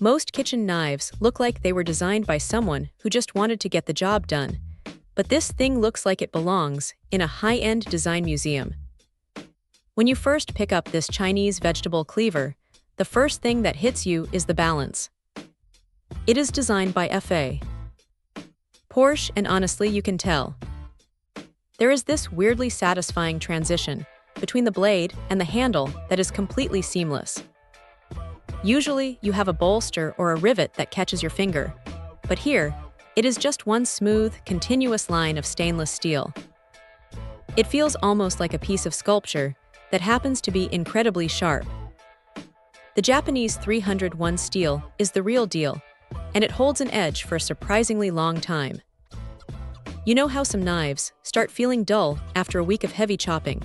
Most kitchen knives look like they were designed by someone who just wanted to get the job done. But this thing looks like it belongs in a high-end design museum. When you first pick up this Chinese vegetable cleaver, the first thing that hits you is the balance. It is designed by F.A. Porsche, and honestly, you can tell. There is this weirdly satisfying transition between the blade and the handle that is completely seamless. Usually, you have a bolster or a rivet that catches your finger, but here, it is just one smooth, continuous line of stainless steel. It feels almost like a piece of sculpture that happens to be incredibly sharp. The Japanese 301 steel is the real deal, and it holds an edge for a surprisingly long time. You know how some knives start feeling dull after a week of heavy chopping?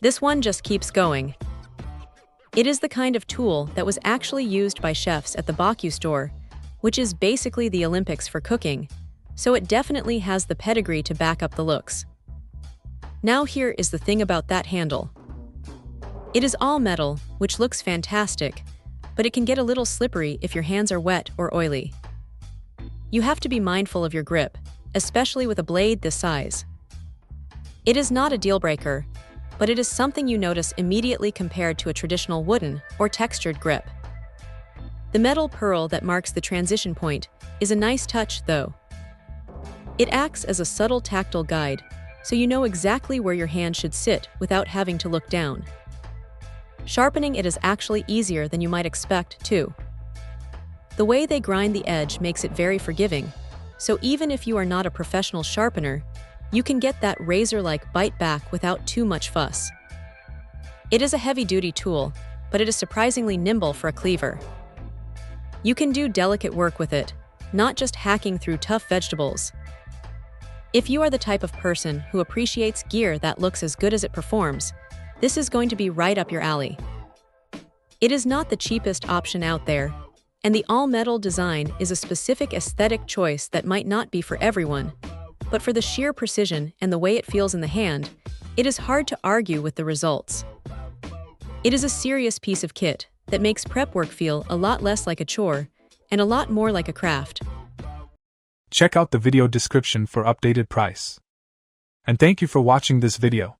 This one just keeps going. It is the kind of tool that was actually used by chefs at the Baku store, which is basically the Olympics for cooking, so it definitely has the pedigree to back up the looks. Now here is the thing about that handle. It is all metal, which looks fantastic, but it can get a little slippery if your hands are wet or oily. You have to be mindful of your grip, especially with a blade this size. It is not a deal breaker, but it is something you notice immediately compared to a traditional wooden or textured grip. The metal pearl that marks the transition point is a nice touch, though. It acts as a subtle tactile guide, so you know exactly where your hand should sit without having to look down. Sharpening it is actually easier than you might expect, too. The way they grind the edge makes it very forgiving, so even if you are not a professional sharpener, you can get that razor-like bite back without too much fuss. It is a heavy-duty tool, but it is surprisingly nimble for a cleaver. You can do delicate work with it, not just hacking through tough vegetables. If you are the type of person who appreciates gear that looks as good as it performs, this is going to be right up your alley. It is not the cheapest option out there, and the all-metal design is a specific aesthetic choice that might not be for everyone, but for the sheer precision and the way it feels in the hand, it is hard to argue with the results. It is a serious piece of kit that makes prep work feel a lot less like a chore and a lot more like a craft. Check out the video description for updated price. And thank you for watching this video.